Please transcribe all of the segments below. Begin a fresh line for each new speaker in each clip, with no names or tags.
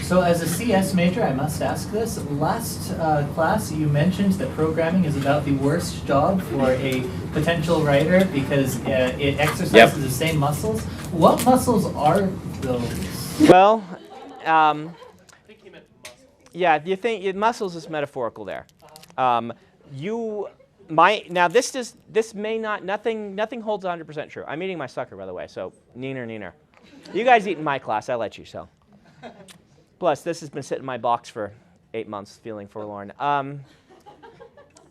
So as a CS major, I must ask this. Last class, you mentioned that programming is about the worst job for a potential writer because it exercises the same muscles. What muscles are those?
Well, I think he meant muscle. Yeah, you think muscles is metaphorical there. Now this may not, nothing holds 100% true. I'm eating my sucker, by the way, so neener. You guys eat in my class, I let you, so. Plus, this has been sitting in my box for 8 months, feeling forlorn.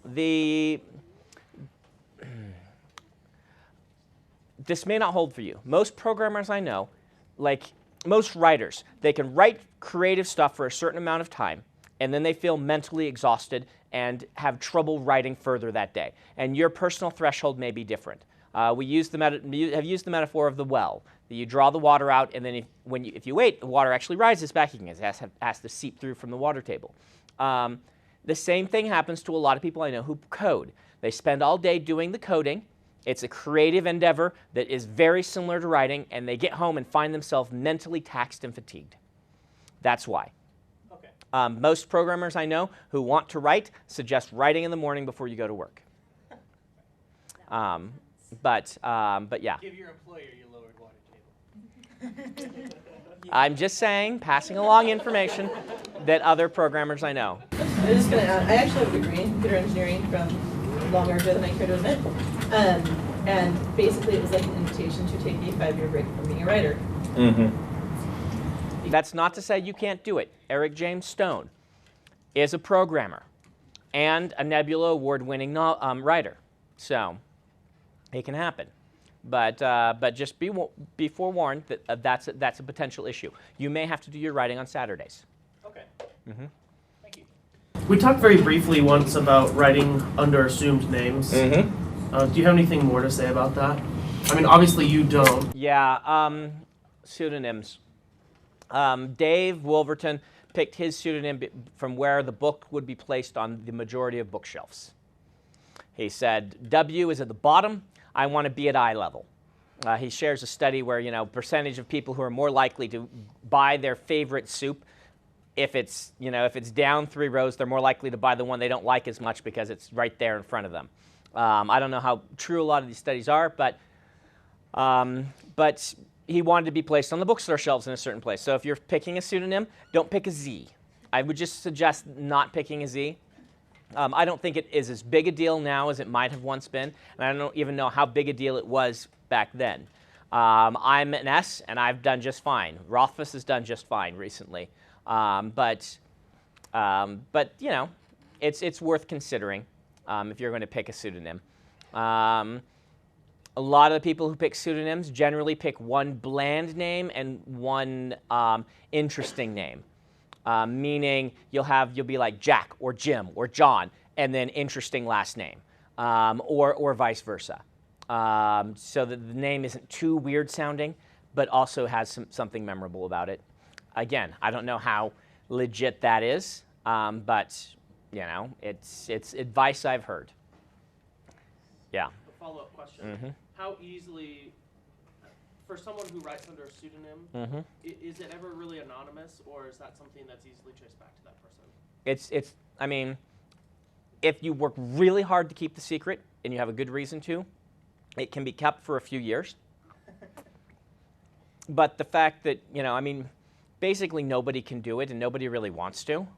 This may not hold for you. Most programmers I know, like most writers, they can write creative stuff for a certain amount of time, and then they feel mentally exhausted and have trouble writing further that day. And your personal threshold may be different. Have used the metaphor of the well. You draw the water out, and then if you wait, the water actually rises back again. It has to seep through from the water table. The same thing happens to a lot of people I know who code. They spend all day doing the coding. It's a creative endeavor that is very similar to writing, and they get home and find themselves mentally taxed and fatigued. That's why. Okay. Most programmers I know who want to write suggest writing in the morning before you go to work. But yeah. Give your employer your lowered water table. I'm just saying, passing along information that other programmers I know.
I was just going to add, I actually have a degree in computer engineering from longer ago than I care to admit. And basically it was like an invitation to take a 5-year break from being a writer.
Mm-hmm. That's not to say you can't do it. Eric James Stone is a programmer and a Nebula Award-winning writer. So it can happen. But just be forewarned that that's a potential issue. You may have to do your writing on Saturdays. Okay. Mm-hmm. Thank you.
We talked very briefly once about writing under assumed names. Mm-hmm. Do you have anything more to say about that? I mean, obviously you don't.
Yeah, pseudonyms. Dave Wolverton picked his pseudonym from where the book would be placed on the majority of bookshelves. He said, W is at the bottom. I want to be at eye level. He shares a study where, percentage of people who are more likely to buy their favorite soup, if it's down 3 rows, they're more likely to buy the one they don't like as much because it's right there in front of them. I don't know how true a lot of these studies are, but he wanted to be placed on the bookstore shelves in a certain place. So if you're picking a pseudonym, don't pick a Z. I would just suggest not picking a Z. I don't think it is as big a deal now as it might have once been, and I don't even know how big a deal it was back then. I'm an S, and I've done just fine. Rothfuss has done just fine recently, but it's worth considering if you're going to pick a pseudonym. A lot of the people who pick pseudonyms generally pick one bland name and one interesting name. Meaning you'll be like Jack or Jim or John and then interesting last name, or vice versa. So that the name isn't too weird sounding, but also has something memorable about it. Again, I don't know how legit that is, but it's advice I've heard. Yeah.
A follow-up question:
Mm-hmm.
How easily, for someone who writes under a pseudonym,
mm-hmm.
Is it ever really anonymous, or is that something that's easily traced back to that person?
I mean, if you work really hard to keep the secret and you have a good reason to, it can be kept for a few years. But the fact that, basically nobody can do it and nobody really wants to.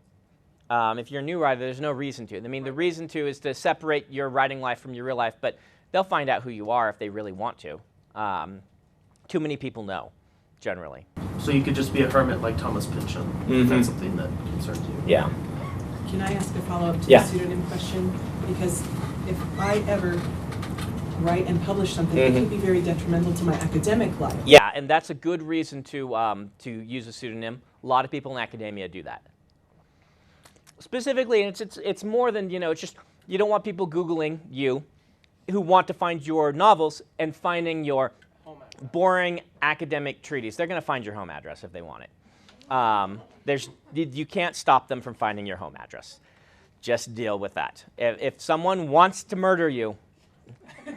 If you're a new writer, there's no reason to. I mean, the reason to is to separate your writing life from your real life, but they'll find out who you are if they really want to. Too many people know, generally.
So you could just be a hermit like Thomas Pynchon. Mm-hmm. That's something that concerns you.
Yeah.
Can I ask a follow-up to the pseudonym question? Because if I ever write and publish something, it can be very detrimental to my academic life.
Yeah, and that's a good reason to use a pseudonym. A lot of people in academia do that. Specifically, and it's more than, it's just you don't want people Googling you who want to find your novels and finding your boring academic treatise. They're going to find your home address if they want it. You can't stop them from finding your home address. Just deal with that. If someone wants to murder you, you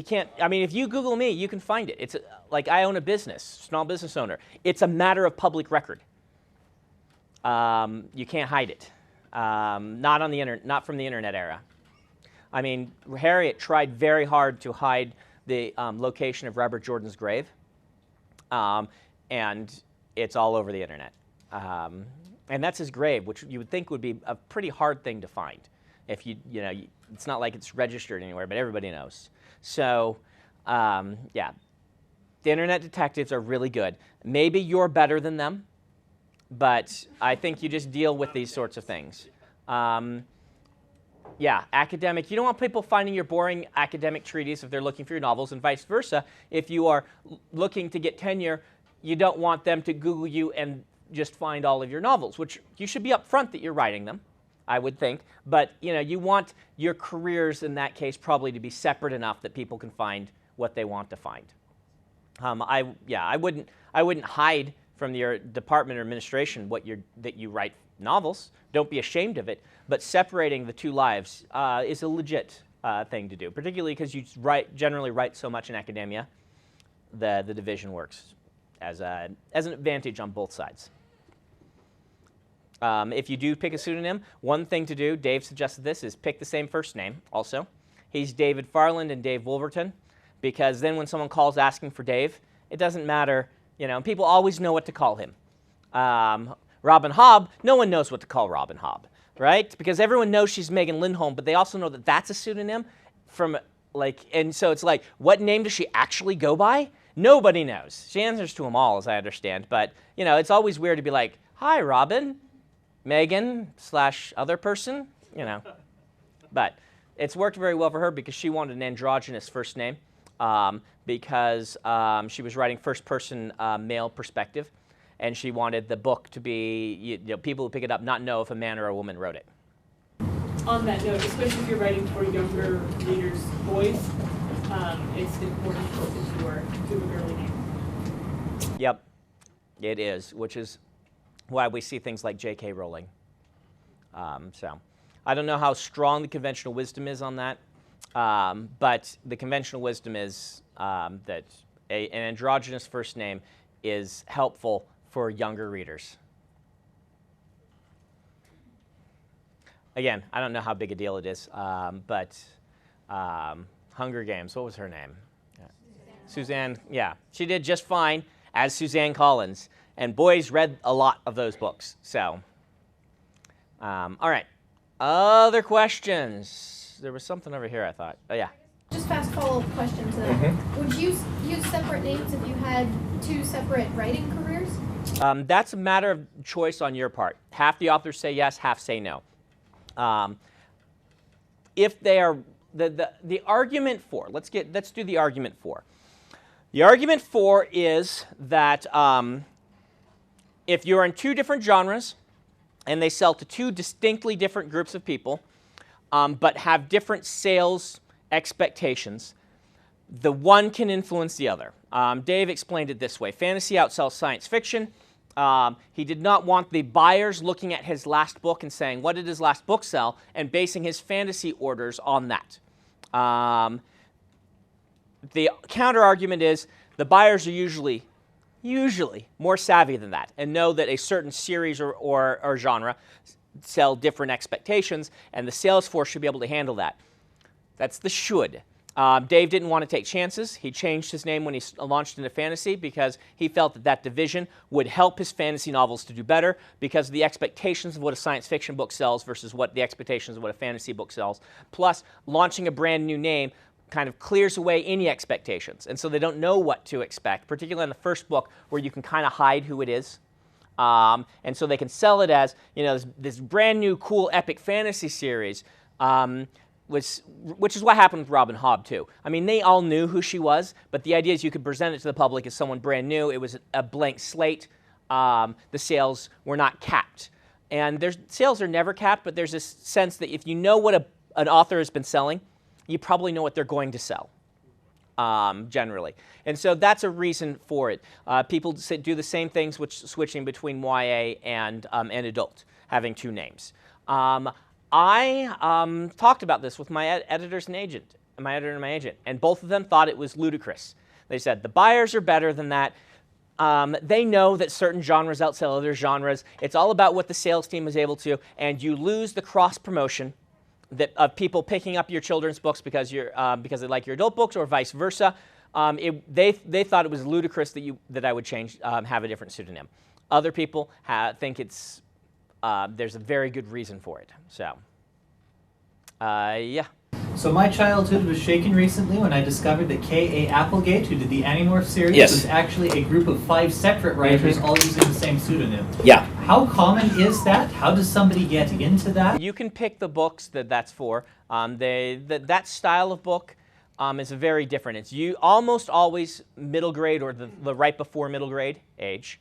can't, if you Google me, you can find it. It's like I own a business, small business owner. It's a matter of public record. You can't hide it. Not on the not from the internet era. I mean, Harriet tried very hard to hide the location of Robert Jordan's grave, and it's all over the internet. And that's his grave, which you would think would be a pretty hard thing to find. If you know, it's not like it's registered anywhere, but everybody knows. So, yeah, the internet detectives are really good. Maybe you're better than them, but I think you just deal with these sorts of things. Yeah, academic. You don't want people finding your boring academic treatise if they're looking for your novels, and vice versa. If you are looking to get tenure, you don't want them to Google you and just find all of your novels, which you should be upfront that you're writing them, I would think. But you want your careers in that case probably to be separate enough that people can find what they want to find. I wouldn't hide from your department or administration that you write novels. Don't be ashamed of it. But separating the two lives is a legit thing to do, particularly because you generally write so much in academia. The division works as an advantage on both sides. If you do pick a pseudonym, one thing to do, Dave suggested this, is pick the same first name also. He's David Farland and Dave Wolverton, because then when someone calls asking for Dave, it doesn't matter, people always know what to call him. Robin Hobb, no one knows what to call Robin Hobb, right? Because everyone knows she's Megan Lindholm, but they also know that that's a pseudonym and so it's like, what name does she actually go by? Nobody knows. She answers to them all, as I understand, but, it's always weird to be like, hi, Robin, Megan / other person, But it's worked very well for her because she wanted an androgynous first name because she was writing first-person male perspective, and she wanted the book to be, people who pick it up not know if a man or a woman wrote it.
On that note, especially if you're writing for younger readers' boys, it's important that you are give a girly name.
Yep, it is, which is why we see things like J.K. Rowling. So I don't know how strong the conventional wisdom is on that, but the conventional wisdom is that an androgynous first name is helpful for younger readers. Again, I don't know how big a deal it is, but Hunger Games, what was her name? Suzanne, yeah. She did just fine as Suzanne Collins, and boys read a lot of those books. So, all right. Other questions? There was something over here, I thought. Oh, yeah.
Just fast follow-up question to that.
Mm-hmm.
Would you use separate names if you had two separate writing careers?
That's a matter of choice on your part. Half the authors say yes, half say no. If they are the argument for, let's do the argument for. The argument for is that if you're in two different genres and they sell to two distinctly different groups of people, but have different sales expectations, the one can influence the other. Dave explained it this way. Fantasy outsells science fiction. He did not want the buyers looking at his last book and saying, what did his last book sell, and basing his fantasy orders on that. The counter-argument is the buyers are usually more savvy than that and know that a certain series or genre sell different expectations, and the sales force should be able to handle that. That's the should. Dave didn't want to take chances. He changed his name when he launched into fantasy because he felt that division would help his fantasy novels to do better because of the expectations of what a science fiction book sells versus what the expectations of what a fantasy book sells. Plus, launching a brand new name kind of clears away any expectations. And so they don't know what to expect, particularly in the first book where you can kind of hide who it is. And so they can sell it as, this brand new cool epic fantasy series, which is what happened with Robin Hobb, too. I mean, they all knew who she was, but the idea is you could present it to the public as someone brand new. It was a blank slate. The sales were not capped. And sales are never capped, but there's this sense that if you know what an author has been selling, you probably know what they're going to sell, generally. And so that's a reason for it. People do the same things, switching between YA and adult, having two names. I talked about this with my editors and agent, my editor and my agent, and both of them thought it was ludicrous. They said the buyers are better than that. They know that certain genres outsell other genres. It's all about what the sales team is able to, and you lose the cross promotion of people picking up your children's books because they like your adult books, or vice versa. They thought it was ludicrous that I would have a different pseudonym. Other people think it's there's a very good reason for it. So, yeah.
So my childhood was shaken recently when I discovered that KA Applegate, who did the Animorph series,
Yes.
was actually a group of 5 separate writers all using the same pseudonym.
Yeah.
How common is that? How does somebody get into that?
You can pick the books that's for. That style of book is very different. It's almost always middle grade or the right before middle grade age.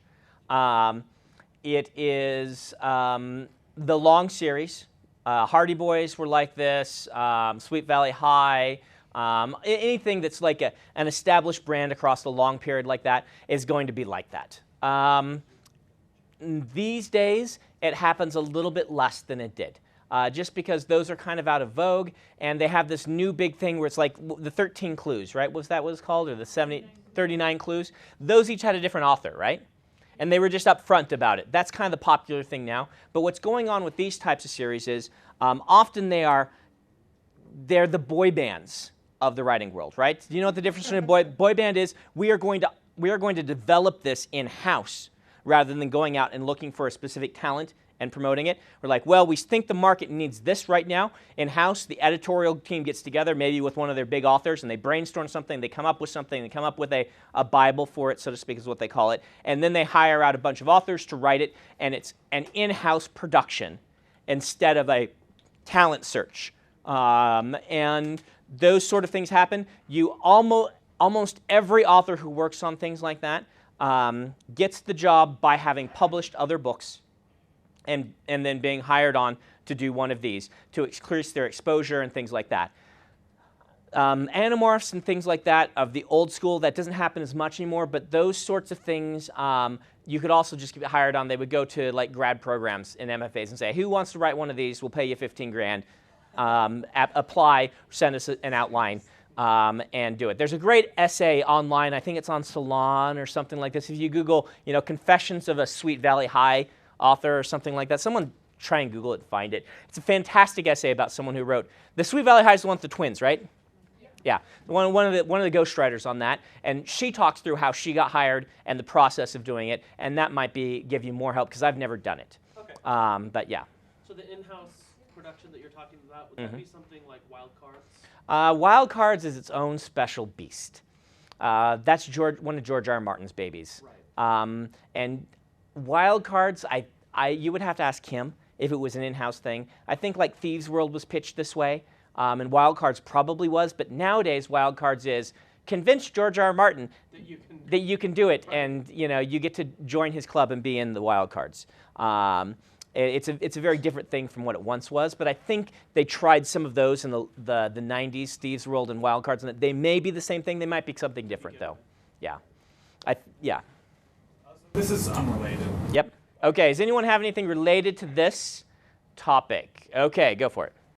It is the long series. Hardy Boys were like this, Sweet Valley High, anything that's like an established brand across a long period like that is going to be like that. These days, it happens a little bit less than it did, just because those are kind of out of vogue, and they have this new big thing where it's like the 13 clues, right? Was that what it's called? Or the 39 clues? Those each had a different author, right? And they were just upfront about it. That's kind of the popular thing now. But what's going on with these types of series is often they're the boy bands of the writing world, right? Do you know what the difference between a boy band is? We are going to develop this in-house rather than going out and looking for a specific talent and promoting it. We're like, well, we think the market needs this right now. In-house, the editorial team gets together, maybe with one of their big authors, and they brainstorm something, they come up with something, they come up with a Bible for it, so to speak, is what they call it, and then they hire out a bunch of authors to write it, and it's an in-house production instead of a talent search. And those sort of things happen. Almost every author who works on things like that gets the job by having published other books and then being hired on to do one of these to increase their exposure and things like that. Animorphs and things like that of the old school, that doesn't happen as much anymore, but those sorts of things you could also just get hired on. They would go to like grad programs in MFAs and say, who wants to write one of these? We'll pay you 15 grand. Apply, send us an outline, and do it. There's a great essay online. I think it's on Salon or something like this. If you Google, Confessions of a Sweet Valley High author or something like that, someone try and Google it and find it. It's a fantastic essay about someone who wrote the Sweet Valley High is the one with the twins, right? Yeah, one of the ghostwriters on that, and she talks through how she got hired and the process of doing it, and that might give you more help because I've never done it.
Okay.
But yeah.
So the in-house production that you're talking about, would that be something like Wild Cards?
Wild Cards is its own special beast. That's one of George R. R. Martin's babies.
Right.
And Wild Cards, you would have to ask him if it was an in-house thing. I think like Thieves' World was pitched this way, and Wild Cards probably was, but nowadays Wild Cards is convince George R. R. Martin that you can do it, right. And you get to join his club and be in the Wild Cards. It's a very different thing from what it once was, but I think they tried some of those in the 90s, Thieves' World and Wild Cards, and they may be the same thing. They might be something different, though. Yeah. Yeah.
This is unrelated.
Yep. Okay, does anyone have anything related to this topic? Okay, go for it.